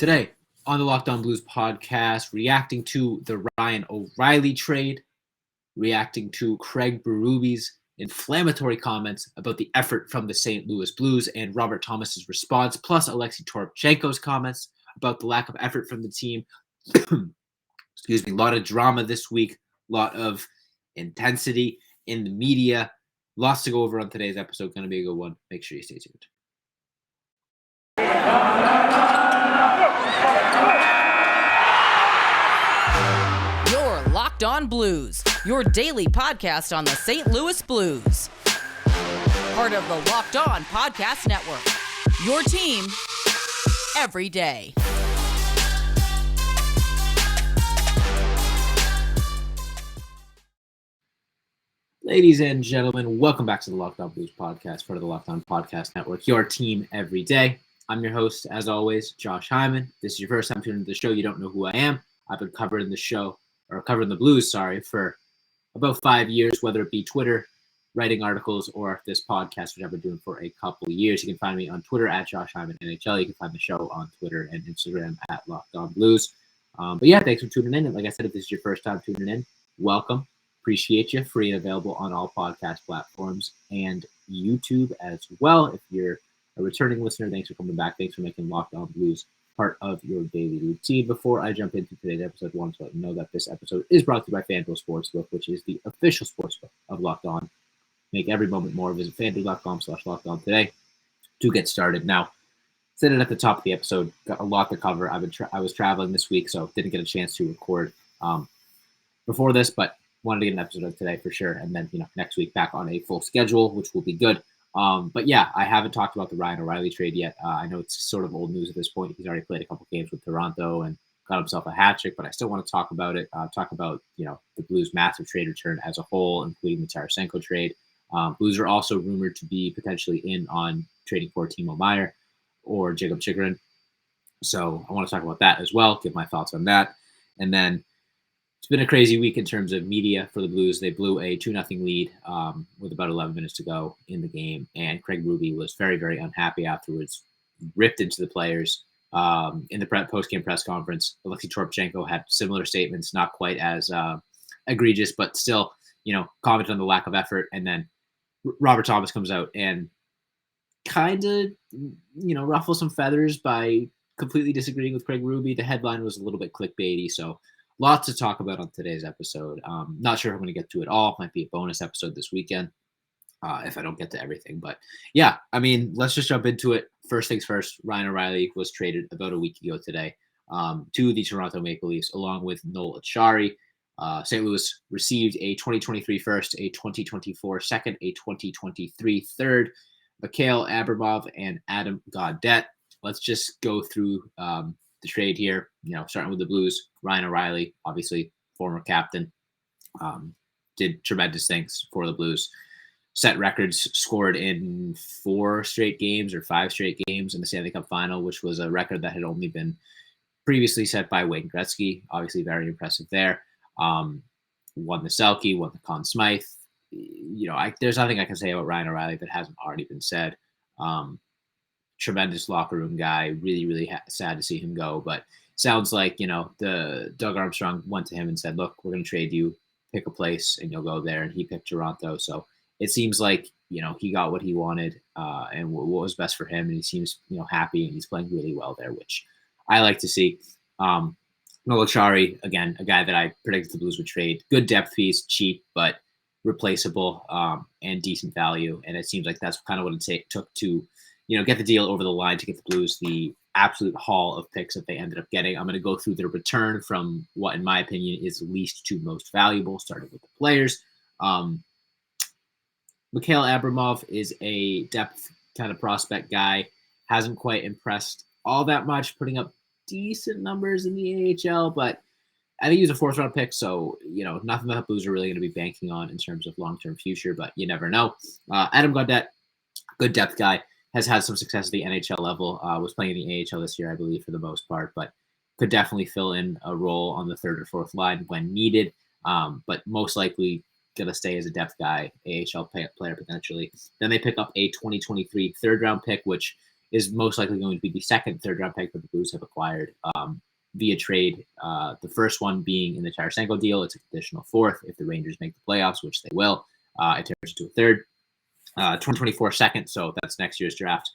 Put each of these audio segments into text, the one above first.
Today on the Locked On Blues podcast, reacting to the Ryan O'Reilly trade, reacting to Craig Berube's inflammatory comments about the effort from the St. Louis Blues and Robert Thomas's response, plus Alexi Toropchenko's comments about the lack of effort from the team. Excuse me, a lot of drama this week, a lot of intensity in the media. Lots to go over on today's episode. Going to be a good one. Make sure you stay tuned. You're Locked On Blues, your daily podcast on the St. Louis Blues. Part of the Locked On Podcast Network, your team every day. Ladies and gentlemen, welcome back to the Locked On Blues podcast, part of the Locked On Podcast Network, your team every day. I'm your host, as always, Josh Hyman. If this is your first time tuning into the show, you don't know who I am. I've been covering the Blues, for about 5 years, whether it be Twitter, writing articles, or this podcast, which I've been doing for a couple of years. You can find me on Twitter at Josh Hyman NHL. You can find the show on Twitter and Instagram at Locked On Blues. But yeah, thanks for tuning in. And like I said, if this is your first time tuning in, welcome. Appreciate you. Free and available on all podcast platforms and YouTube as well. If you're a returning listener, thanks for coming back. Thanks for making Locked On Blues part of your daily routine. Before I jump into today's episode, I want to let you know that this episode is brought to you by FanDuel Sportsbook, which is the official sportsbook of Locked On. Make every moment more. Visit FanDuel.com/LockedOn today to get started. Now, said it at the top of the episode, got a lot to cover. I was traveling this week, so didn't get a chance to record before this, but wanted to get an episode of today for sure. And then, next week back on a full schedule, which will be good. But yeah, I haven't talked about the Ryan O'Reilly trade yet. I know it's sort of old news at this point. He's already played a couple games with Toronto and got himself a hat trick, but I still want to talk about it. Talk about, the Blues' massive trade return as a whole, including the Tarasenko trade. Blues are also rumored to be potentially in on trading for Timo Meier or Jacob Chychrun. So I want to talk about that as well, give my thoughts on that. And then it's been a crazy week in terms of media for the Blues. They blew a 2-0 lead with about 11 minutes to go in the game, and Craig Berube was very, very unhappy afterwards, ripped into the players in the post-game press conference. Alexi Toropchenko had similar statements, not quite as egregious, but still, commented on the lack of effort. And then Robert Thomas comes out and kind of, ruffles some feathers by completely disagreeing with Craig Berube. The headline was a little bit clickbaity, so lots to talk about on today's episode. Not sure if I'm going to get to it all. Might be a bonus episode this weekend if I don't get to everything. But yeah, let's just jump into it. First things first, Ryan O'Reilly was traded about a week ago today to the Toronto Maple Leafs, along with Noel Acciari. St. Louis received a 2023 first, a 2024 second, a 2023 third, Mikhail Abramov, and Adam Gaudette. Let's just go through the trade here, starting with the Blues. Ryan O'Reilly, obviously former captain, did tremendous things for the Blues. Set records, scored in 4 straight games or 5 straight games in the Stanley Cup final, which was a record that had only been previously set by Wayne Gretzky. Obviously very impressive there. Won the Selke, won the Conn Smythe. There's nothing I can say about Ryan O'Reilly that hasn't already been said. Tremendous locker room guy. Really, really sad to see him go. But sounds like, the Doug Armstrong went to him and said, look, we're going to trade you, pick a place, and you'll go there. And he picked Toronto. So it seems like, he got what he wanted and what was best for him. And he seems, happy, and he's playing really well there, which I like to see. Noel Acciari, again, a guy that I predicted the Blues would trade. Good depth piece, cheap, but replaceable and decent value. And it seems like that's kind of what it took to get the deal over the line to get the Blues the absolute haul of picks that they ended up getting. I'm going to go through their return from what, in my opinion, is least to most valuable, starting with the players. Mikhail Abramov is a depth kind of prospect guy. Hasn't quite impressed all that much, putting up decent numbers in the AHL, but I think he's a 4th-round pick, so, nothing that the Blues are really going to be banking on in terms of long-term future, but you never know. Adam Gaudette, good depth guy. Has had some success at the NHL level, was playing in the AHL this year, I believe, for the most part, but could definitely fill in a role on the 3rd or 4th line when needed, but most likely going to stay as a depth guy, AHL player potentially. Then they pick up a 2023 3rd-round pick, which is most likely going to be the second third-round pick that the Blues have acquired via trade. The first one being in the Tarasenko deal. It's a conditional fourth if the Rangers make the playoffs, which they will. It turns into a third. 2024 second, so that's next year's draft.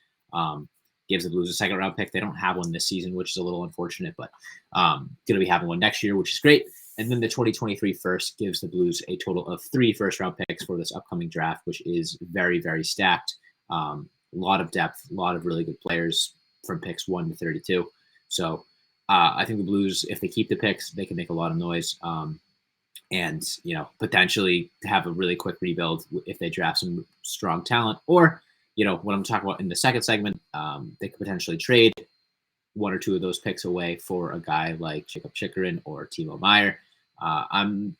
Gives the Blues a second-round pick. They don't have one this season, which is a little unfortunate, but going to be having one next year, which is great. And then the 2023 first gives the Blues a total of 3 first-round picks for this upcoming draft, which is very, very stacked. A lot of depth, a lot of really good players from picks 1 to 32. So I think the Blues, if they keep the picks, they can make a lot of noise. And, potentially have a really quick rebuild if they draft some strong talent. Or, what I'm talking about in the second segment, they could potentially trade 1 or 2 of those picks away for a guy like Jakob Chychrun or Timo Meier. I'm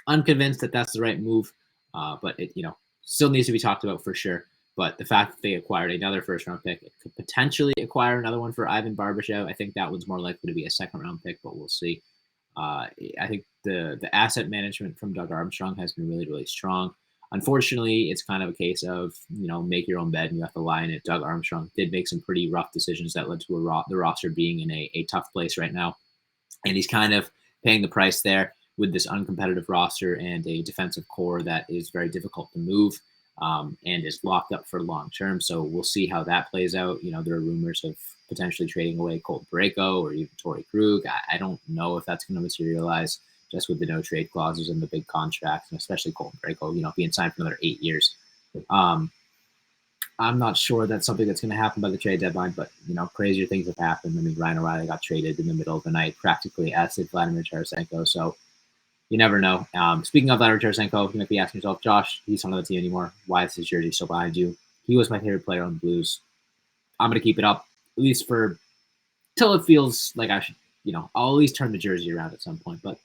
unconvinced that that's the right move, but it, still needs to be talked about for sure. But the fact that they acquired another first-round pick, it could potentially acquire another one for Ivan Barbashev. I think that one's more likely to be a second-round pick, but we'll see. I think the asset management from Doug Armstrong has been really, really strong. Unfortunately, it's kind of a case of, make your own bed and you have to lie in it. Doug Armstrong did make some pretty rough decisions that led to the roster being in a tough place right now. And he's kind of paying the price there with this uncompetitive roster and a defensive core that is very difficult to move and is locked up for long term. So we'll see how that plays out. There are rumors of potentially trading away Colton Parayko or even Torrey Krug. I don't know if that's going to materialize just with the no trade clauses and the big contracts, and especially Colton Parayko, being signed for another 8 years. I'm not sure that's something that's going to happen by the trade deadline, but, crazier things have happened. I mean, Ryan O'Reilly got traded in the middle of the night, practically as did Vladimir Tarasenko. So you never know. Speaking of Vladimir Tarasenko, you might be asking yourself, Josh, he's not on the team anymore. Why is his jersey still behind you? He was my favorite player on the Blues. I'm going to keep it up, at least for till it feels like I should, I'll at least turn the jersey around at some point, but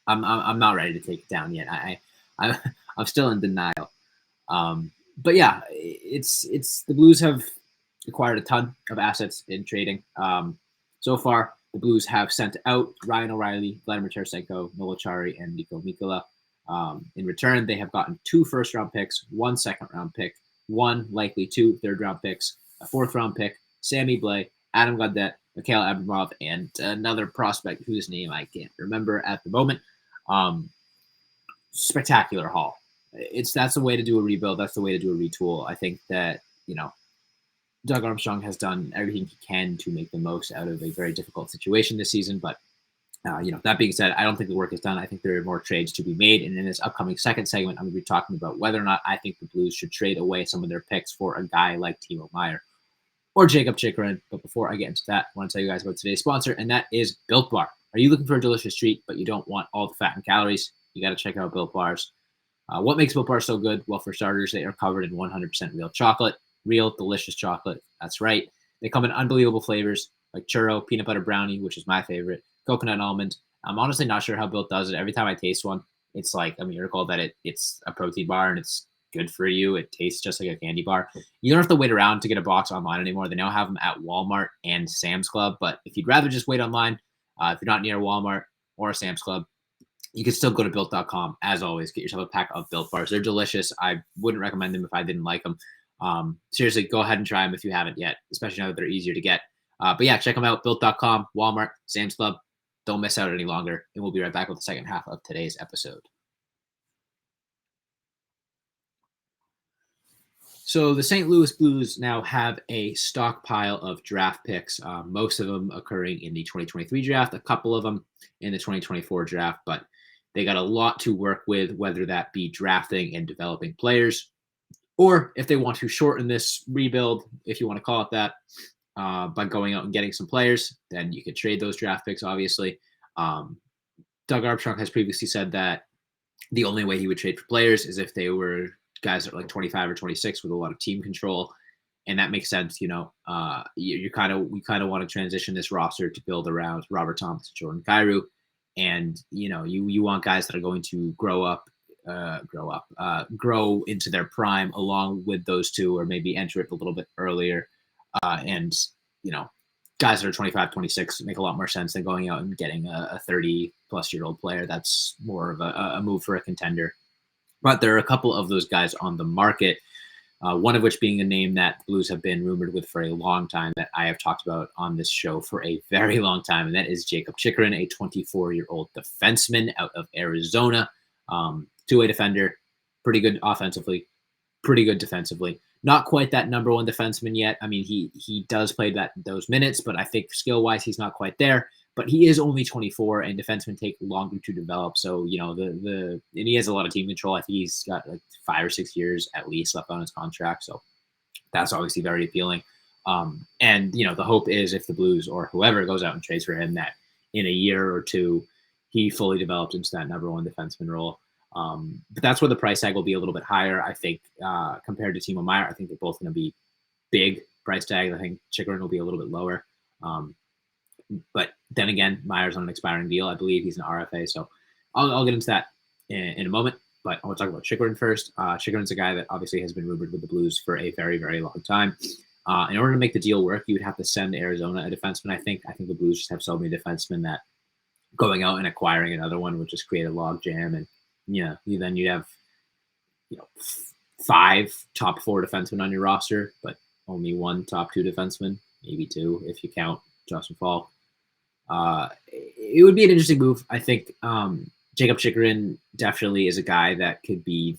I'm not ready to take it down yet. I'm still in denial. But yeah, it's the Blues have acquired a ton of assets in trading. So far, the Blues have sent out Ryan O'Reilly, Vladimir Tarasenko, Noel Acciari, and Nico Mikkola. In return, they have gotten 2 first-round picks, 1 second-round pick, 1 likely 2 third-round picks, a 4th-round pick, Sammy Blais, Adam Gaudette, Mikhail Abramov, and another prospect whose name I can't remember at the moment. Spectacular haul. That's the way to do a rebuild. That's the way to do a retool. I think that, Doug Armstrong has done everything he can to make the most out of a very difficult situation this season. But, that being said, I don't think the work is done. I think there are more trades to be made. And in this upcoming second segment, I'm going to be talking about whether or not I think the Blues should trade away some of their picks for a guy like Timo Meier or Jakob Chychrun. But before I get into that, I want to tell you guys about today's sponsor, and that is Built Bar. Are you looking for a delicious treat, but you don't want all the fat and calories? You got to check out Built Bars. What makes Built Bars so good? Well, for starters, they are covered in 100% real chocolate, real delicious chocolate. That's right. They come in unbelievable flavors like churro, peanut butter brownie, which is my favorite, coconut almond. I'm honestly not sure how Built does it. Every time I taste one, it's like a miracle that it's a protein bar and it's good for you. It tastes just like a candy bar. You don't have to wait around to get a box online anymore. They now have them at Walmart and Sam's Club. But if you'd rather just wait online, if you're not near Walmart or a Sam's Club, you can still go to Built.com. As always, get yourself a pack of Built Bars. They're delicious. I wouldn't recommend them if I didn't like them. Seriously, go ahead and try them if you haven't yet, especially now that they're easier to get. But yeah, check them out. Built.com, Walmart, Sam's Club. Don't miss out any longer. And we'll be right back with the second half of today's episode. So the St. Louis Blues now have a stockpile of draft picks, most of them occurring in the 2023 draft, a couple of them in the 2024 draft, but they got a lot to work with, whether that be drafting and developing players, or if they want to shorten this rebuild, if you want to call it that, by going out and getting some players, then you could trade those draft picks, obviously. Doug Armstrong has previously said that the only way he would trade for players is if they were guys that are like 25 or 26 with a lot of team control. And that makes sense. We kind of want to transition this roster to build around Robert Thomas and Jordan Kyrou. And, you want guys that are going to grow into their prime along with those two, or maybe enter it a little bit earlier. And guys that are 25, 26 make a lot more sense than going out and getting a 30-plus-year-old player. That's more of a move for a contender. But there are a couple of those guys on the market. one of which being a name that the Blues have been rumored with for a long time that I have talked about on this show for a very long time, and that is Jakob Chychrun, a 24-year-old defenseman out of Arizona, two-way defender, pretty good offensively, pretty good defensively. Not quite that number one defenseman yet. I mean, he does play those minutes, but I think skill-wise he's not quite there. But he is only 24, and defensemen take longer to develop. So, and he has a lot of team control. I think he's got like 5 or 6 years at least left on his contract. So that's obviously very appealing. And the hope is if the Blues or whoever goes out and trades for him, that in a year or two, he fully develops into that number one defenseman role. But that's where the price tag will be a little bit higher, I think, compared to Timo Meier. I think they're both going to be big price tags. I think Chychrun will be a little bit lower. But then again, Meier's on an expiring deal. I believe he's an RFA. So I'll get into that in a moment. But I want to talk about Chychrun first. Chychrun's a guy that obviously has been rumored with the Blues for a very, very long time. In order to make the deal work, you would have to send Arizona a defenseman, I think. I think the Blues just have so many defensemen that going out and acquiring another one would just create a log jam. And, then you'd have, 5 top 4 defensemen on your roster, but only 1 top 2 defenseman, maybe 2 if you count Justin Falk. It would be an interesting move. I think Jakob Chychrun definitely is a guy that could be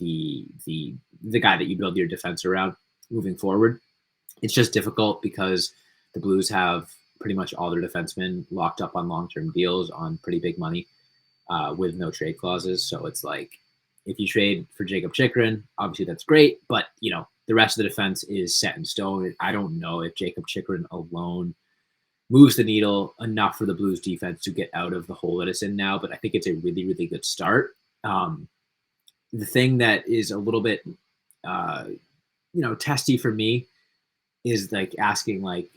the guy that you build your defense around moving forward. It's just difficult because the Blues have pretty much all their defensemen locked up on long-term deals on pretty big money with no trade clauses. So it's like if you trade for Jakob Chychrun, obviously that's great, but the rest of the defense is set in stone. I don't know if Jakob Chychrun alone moves the needle enough for the Blues defense to get out of the hole that it's in now, but I think it's a really, really good start. The thing that is a little bit, testy for me is like asking, like,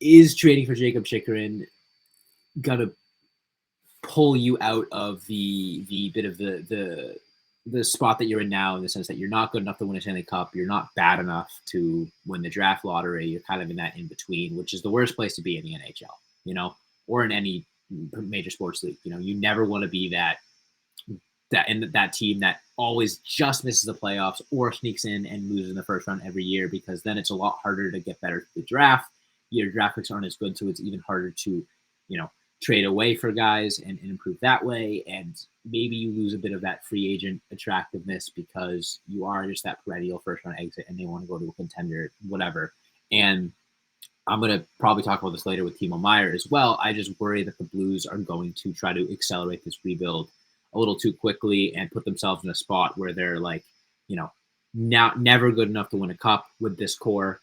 is trading for Jakob Chychrun gonna pull you out of the bit of the spot that you're in now, in the sense that you're not good enough to win a Stanley Cup, you're not bad enough to win the draft lottery, you're kind of in that in between, which is the worst place to be in the NHL, or in any major sports league. You never want to be that team that always just misses the playoffs or sneaks in and loses in the first round every year, because then it's a lot harder to get better through the draft. Your draft picks aren't as good, so it's even harder to, trade away for guys and improve that way. And maybe you lose a bit of that free agent attractiveness because you are just that perennial first round exit and they want to go to a contender, whatever. And I'm going to probably talk about this later with Timo Meier as well. I just worry that the Blues are going to try to accelerate this rebuild a little too quickly and put themselves in a spot where they're like, now never good enough to win a cup with this core,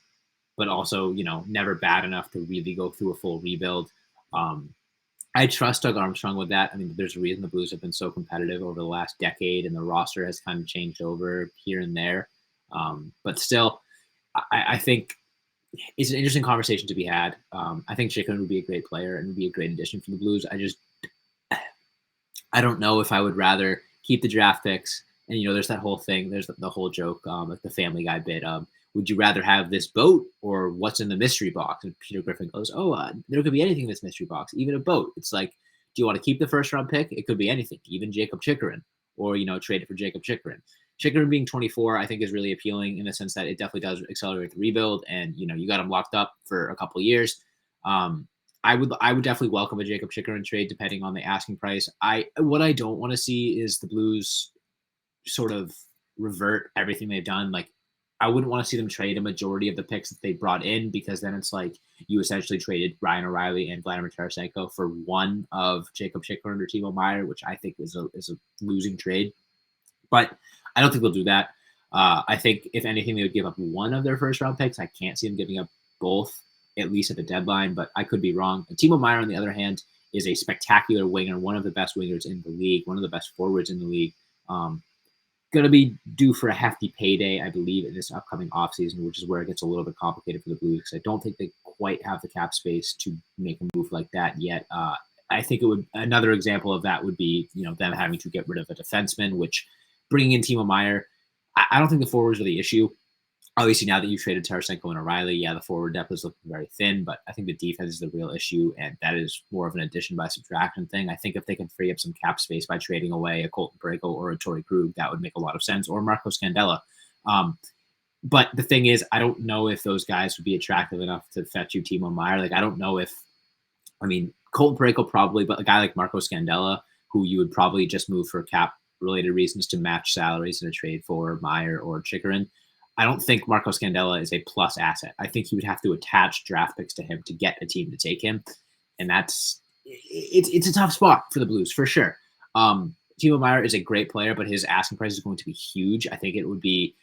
but also, never bad enough to really go through a full rebuild. I trust Doug Armstrong with that. I mean, there's a reason the Blues have been so competitive over the last decade, and the roster has kind of changed over here and there. But still, I think it's an interesting conversation to be had. I think Chychrun would be a great player and would be a great addition for the Blues. I don't know if I would rather keep the draft picks. And, there's that whole thing. There's the whole joke, like the Family Guy bit. Would you rather have this boat or what's in the mystery box? And Peter Griffin goes, there could be anything in this mystery box, even a boat. It's like, do you want to keep the first round pick? It could be anything, even Jakob Chychrun, or, trade it for Jakob Chychrun. Chychrun being 24, I think is really appealing in the sense that it definitely does accelerate the rebuild. And, you got him locked up for a couple of years. I would definitely welcome a Jakob Chychrun trade depending on the asking price. What I don't want to see is the Blues sort of revert everything they've done. Like, I wouldn't want to see them trade a majority of the picks that they brought in, because then it's like you essentially traded Ryan O'Reilly and Vladimir Tarasenko for one of Jakob Chychrun or Timo Meier, which I think is a losing trade. But I don't think they'll do that. I think if anything, they would give up one of their first round picks. I can't see them giving up both, at least at the deadline, but I could be wrong. And Timo Meier, on the other hand, is a spectacular winger, one of the best wingers in the league, one of the best forwards in the league. Going to be due for a hefty payday, I believe, in this upcoming offseason, which is where it gets a little bit complicated for the Blues, because I don't think they quite have the cap space to make a move like that yet. I think another example of that would be, them having to get rid of a defenseman, which bringing in Timo Meier, I don't think the forwards are the issue. Obviously, now that you've traded Tarasenko and O'Reilly, the forward depth is looking very thin, but I think the defense is the real issue, and that is more of an addition by subtraction thing. I think if they can free up some cap space by trading away a Colton Parayko or a Torrey Krug, that would make a lot of sense, or Marco Scandella. But the thing is, I don't know if those guys would be attractive enough to fetch you Timo Meier. Like, I don't know if, Colton Parayko probably, but a guy like Marco Scandella, who you would probably just move for cap-related reasons to match salaries in a trade for Meier or Chikrin. I don't think Marco Scandella is a plus asset. I think you would have to attach draft picks to him to get a team to take him, and it's a tough spot for the Blues for sure. Timo Meier is a great player, but his asking price is going to be huge. I think it would be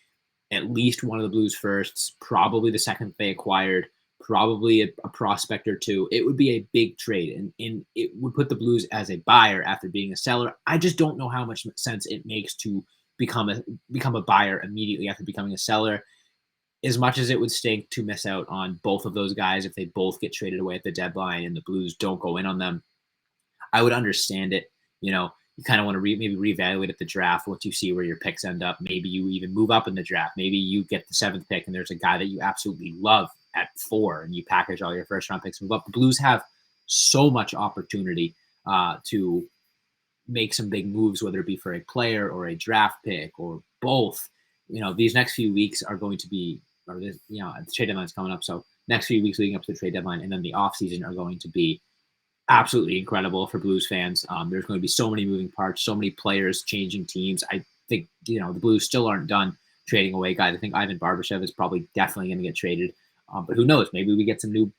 at least one of the Blues firsts, probably the second they acquired, probably a prospect or two. It would be a big trade, and it would put the Blues as a buyer after being a seller. I just don't know how much sense it makes to become a buyer immediately after becoming a seller. As much as it would stink to miss out on both of those guys if they both get traded away at the deadline and the Blues don't go in on them, I would understand it. You kind of want to maybe reevaluate at the draft once you see where your picks end up. Maybe you even move up in the draft. Maybe you get the 7th pick and there's a guy that you absolutely love at 4 and you package all your first round picks and move up. The Blues have so much opportunity to make some big moves, whether it be for a player or a draft pick or both. These next few weeks are going to be, the trade deadline is coming up. So next few weeks leading up to the trade deadline and then the offseason are going to be absolutely incredible for Blues fans. There's going to be so many moving parts, so many players changing teams. I think, the Blues still aren't done trading away guys. I think Ivan Barbashev is probably definitely going to get traded. But who knows? Maybe we get some new,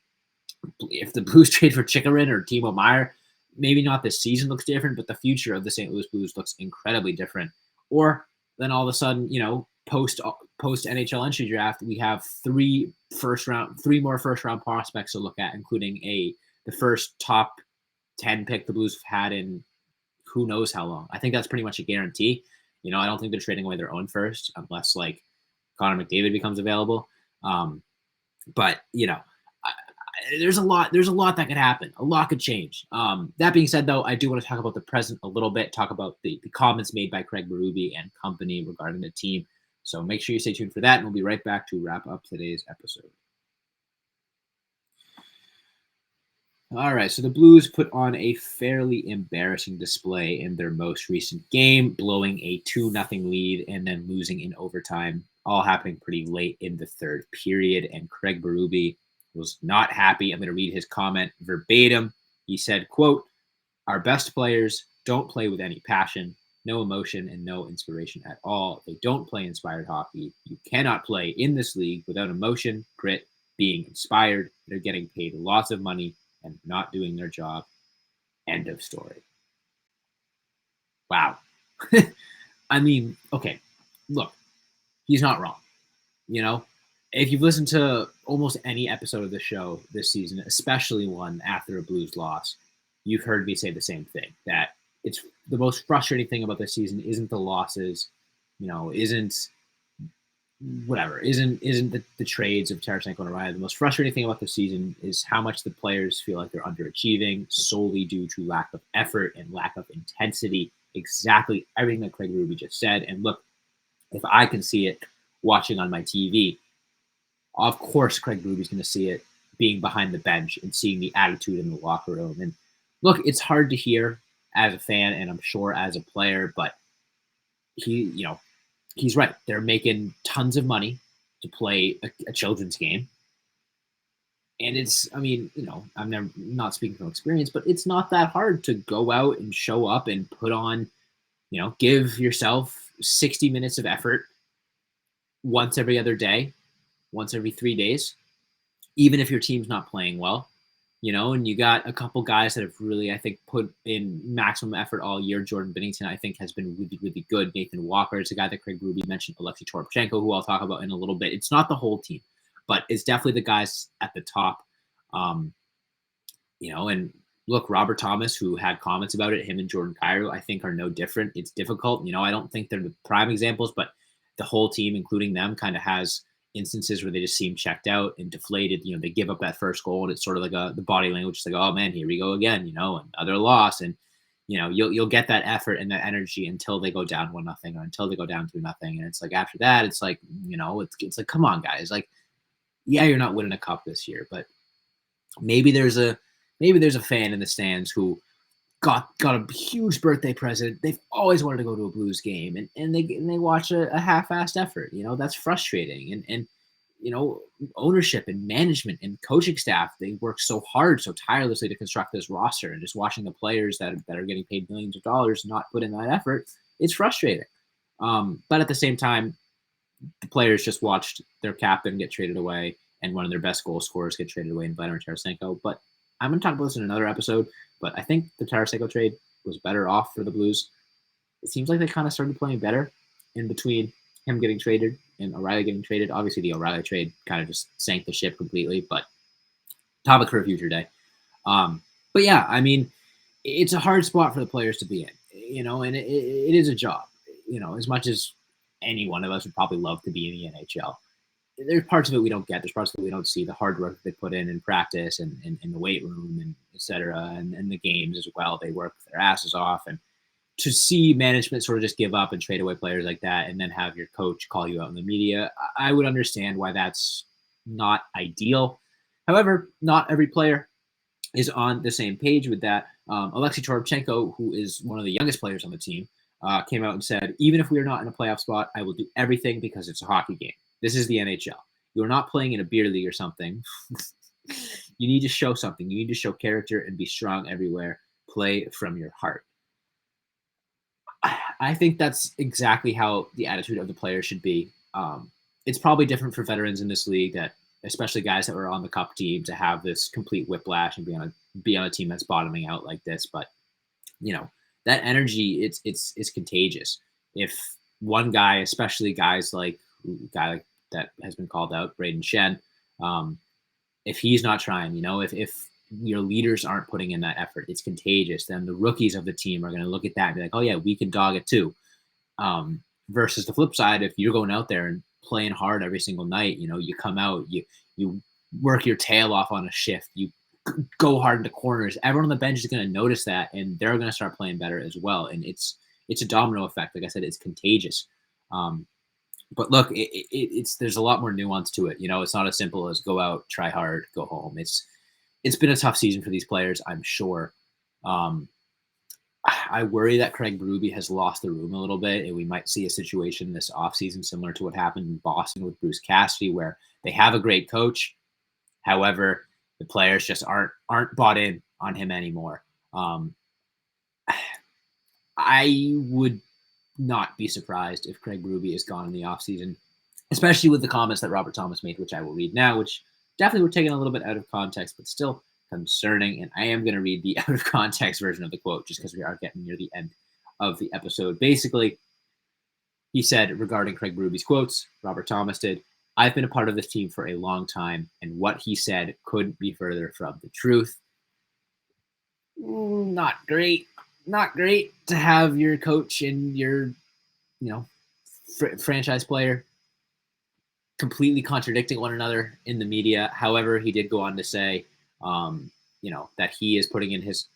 if the Blues trade for Chikrin or Timo Meier, maybe not this season looks different, but the future of the St. Louis Blues looks incredibly different. Or then all of a sudden, post NHL entry draft, we have 3 more first round prospects to look at, including the first top 10 pick the Blues have had in who knows how long. I think that's pretty much a guarantee. I don't think they're trading away their own first unless like Connor McDavid becomes available. But there's a lot that could happen. A lot could change. That being said, though, I do want to talk about the present a little bit, talk about the comments made by Craig Berube and company regarding the team. So make sure you stay tuned for that, and we'll be right back to wrap up today's episode. All right, so the Blues put on a fairly embarrassing display in their most recent game, blowing a 2-0 lead and then losing in overtime, all happening pretty late in the third period. And Craig Berube was not happy. I'm going to read his comment verbatim. He said, quote, "Our best players don't play with any passion, no emotion, and no inspiration at all. They don't play inspired hockey. You cannot play in this league without emotion, grit, being inspired. They're getting paid lots of money and not doing their job. End of story." Wow. Okay, look, he's not wrong. If you've listened to almost any episode of the show this season, especially one after a Blues loss, you've heard me say the same thing, that it's the most frustrating thing about this season isn't the losses, isn't the trades of Tarasenko and Araya. The most frustrating thing about the season is how much the players feel like they're underachieving solely due to lack of effort and lack of intensity. Exactly everything that Craig Berube just said. And look, if I can see it watching on my TV, of course Craig Berube's going to see it being behind the bench and seeing the attitude in the locker room. And look, it's hard to hear as a fan, and I'm sure as a player, but he's right. They're making tons of money to play a children's game. And I'm not speaking from experience, but it's not that hard to go out and show up and put on, give yourself 60 minutes of effort once every other day, once every 3 days, even if your team's not playing well, and you got a couple guys that have really, I think, put in maximum effort all year. Jordan Binnington, I think, has been really, really good. Nathan Walker is a guy that Craig Berube mentioned, Alexi Toropchenko, who I'll talk about in a little bit. It's not the whole team, but it's definitely the guys at the top. And look, Robert Thomas, who had comments about it, him and Jordan Kyrou, I think are no different. It's difficult. I don't think they're the prime examples, but the whole team, including them, kind of has instances where they just seem checked out and deflated. They give up that first goal, and it's sort of like the body language. It's like, oh man, here we go again. Another loss, and you'll get that effort and that energy until they go down 1-0 or until they go down 2-0, and it's like after that, it's like it's like, come on, guys, like, yeah, you're not winning a cup this year, but maybe there's a fan in the stands who got a huge birthday present. They've always wanted to go to a Blues game, and they watch a half-assed effort. That's frustrating. And ownership and management and coaching staff, they work so hard, so tirelessly to construct this roster, and just watching the players that are getting paid millions of dollars not put in that effort, it's frustrating. But at the same time, the players just watched their captain get traded away and one of their best goal scorers get traded away in Vladimir Tarasenko. But I'm going to talk about this in another episode, but I think the Tarasenko trade was better off for the Blues. It seems like they kind of started playing better in between him getting traded and O'Reilly getting traded. Obviously, the O'Reilly trade kind of just sank the ship completely, but topic for a future day. But yeah, I mean, it's a hard spot for the players to be in, and it is a job, as much as any one of us would probably love to be in the NHL. There's parts of it we don't get. There's parts of it we don't see. The hard work they put in practice and in the weight room and et cetera, and the games as well. They work their asses off. And to see management sort of just give up and trade away players like that and then have your coach call you out in the media, I would understand why that's not ideal. However, not every player is on the same page with that. Alexi Toropchenko, who is one of the youngest players on the team, came out and said, even if we are not in a playoff spot, I will do everything because it's a hockey game. This is the NHL. You are not playing in a beer league or something. You need to show something. You need to show character and be strong everywhere. Play from your heart. I think that's exactly how the attitude of the players should be. It's probably different for veterans in this league, that especially guys that were on the cup team, to have this complete whiplash and be on a team that's bottoming out like this. But that energy, it's contagious. If one guy, especially guys like guy that has been called out, Braden Shen, if he's not trying, if your leaders aren't putting in that effort, it's contagious. Then the rookies of the team are going to look at that and be like, oh yeah, we can dog it too. Versus the flip side, if you're going out there and playing hard every single night, you come out, you work your tail off on a shift, you go hard into corners, everyone on the bench is going to notice that, and they're going to start playing better as well. And it's a domino effect. Like I said, it's contagious. But look, there's a lot more nuance to it. It's not as simple as go out, try hard, go home. It's been a tough season for these players, I'm sure. I worry that Craig Berube has lost the room a little bit, and we might see a situation this offseason similar to what happened in Boston with Bruce Cassidy, where they have a great coach. However, the players just aren't bought in on him anymore. I would not be surprised if Craig Berube is gone in the offseason, especially with the comments that Robert Thomas made, which I will read now, which definitely were taken a little bit out of context, but still concerning. And I am going to read the out of context version of the quote just because we are getting near the end of the episode. Basically, he said regarding Craig Berube's quotes, Robert Thomas did, "I've been a part of this team for a long time, and what he said couldn't be further from the truth." Not great. Not great to have your coach and your, franchise player completely contradicting one another in the media. However, he did go on to say, that he is putting in his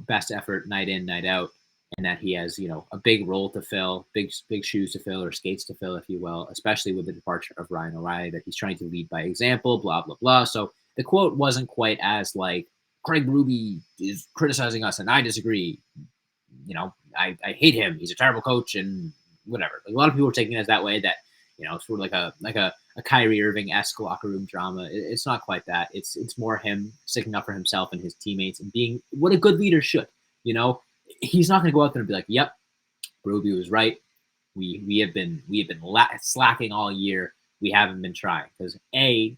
best effort night in, night out, and that he has, a big role to fill, big shoes to fill, or skates to fill, if you will, especially with the departure of Ryan O'Reilly, that he's trying to lead by example, blah, blah, blah. So the quote wasn't quite as like, Craig Berube is criticizing us and I disagree. I hate him. He's a terrible coach and whatever. Like, a lot of people are taking it as that way, that, sort of like a Kyrie Irving-esque locker room drama. It's not quite that. It's more him sticking up for himself and his teammates and being what a good leader should. He's not going to go out there and be like, "Yep, Berube was right. We have been slacking all year. We haven't been trying," because A,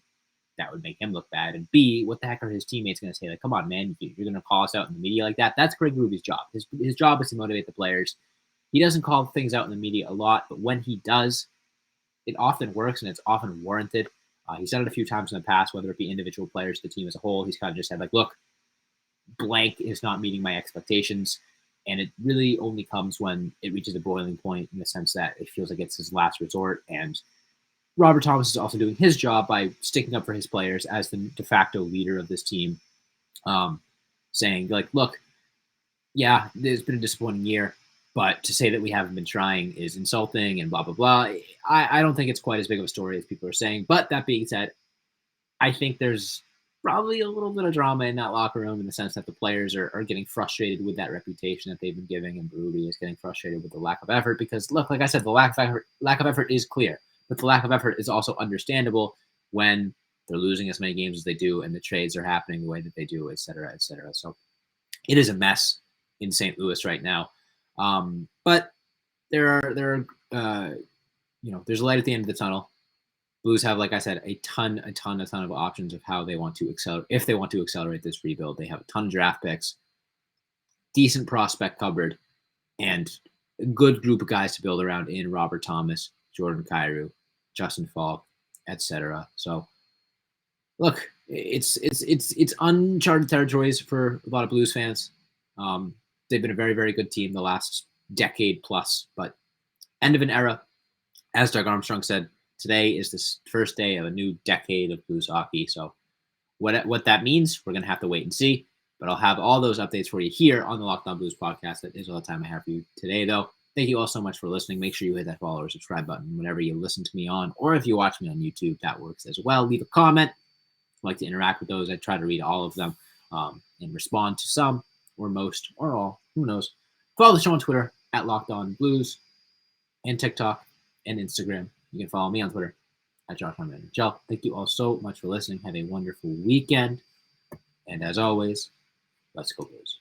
that would make him look bad, and B, what the heck are his teammates going to say? Like, come on, man, you're going to call us out in the media like that? That's Craig Berube's job. His job is to motivate the players. He doesn't call things out in the media a lot, but when he does, it often works and it's often warranted. He's done it a few times in the past, whether it be individual players, the team as a whole. He's kind of just said, like, look, blank is not meeting my expectations. And it really only comes when it reaches a boiling point, in the sense that it feels like it's his last resort. And Robert Thomas is also doing his job by sticking up for his players as the de facto leader of this team, saying, like, look, yeah, there's been a disappointing year, but to say that we haven't been trying is insulting and blah, blah, blah. I don't think it's quite as big of a story as people are saying. But that being said, I think there's probably a little bit of drama in that locker room in the sense that the players are getting frustrated with that reputation that they've been giving, and Berube is getting frustrated with the lack of effort because, look, like I said, the lack of effort is clear, but the lack of effort is also understandable when they're losing as many games as they do and the trades are happening the way that they do, et cetera, et cetera. So it is a mess in St. Louis right now. But there's a light at the end of the tunnel. Blues have, like I said, a ton of options of how they want to accelerate. If they want to accelerate this rebuild, they have a ton of draft picks, decent prospect cupboard, and a good group of guys to build around in Robert Thomas, Jordan Kyrou, Justin Falk, etc. So, look, it's uncharted territories for a lot of Blues fans. They've been a very, very good team the last decade plus, but end of an era. As Doug Armstrong said, today is the first day of a new decade of Blues hockey. So what that means, we're going to have to wait and see. But I'll have all those updates for you here on the Locked On Blues podcast. That is all the time I have for you today, though. Thank you all so much for listening. Make sure you hit that follow or subscribe button whenever you listen to me on, or if you watch me on YouTube, that works as well. Leave a comment. I like to interact with those. I try to read all of them and respond to some or most or all. Who knows? Follow the show on Twitter at Locked On Blues and TikTok and Instagram. You can follow me on Twitter at Josh Hyman. Thank you all so much for listening. Have a wonderful weekend. And as always, let's go Blues.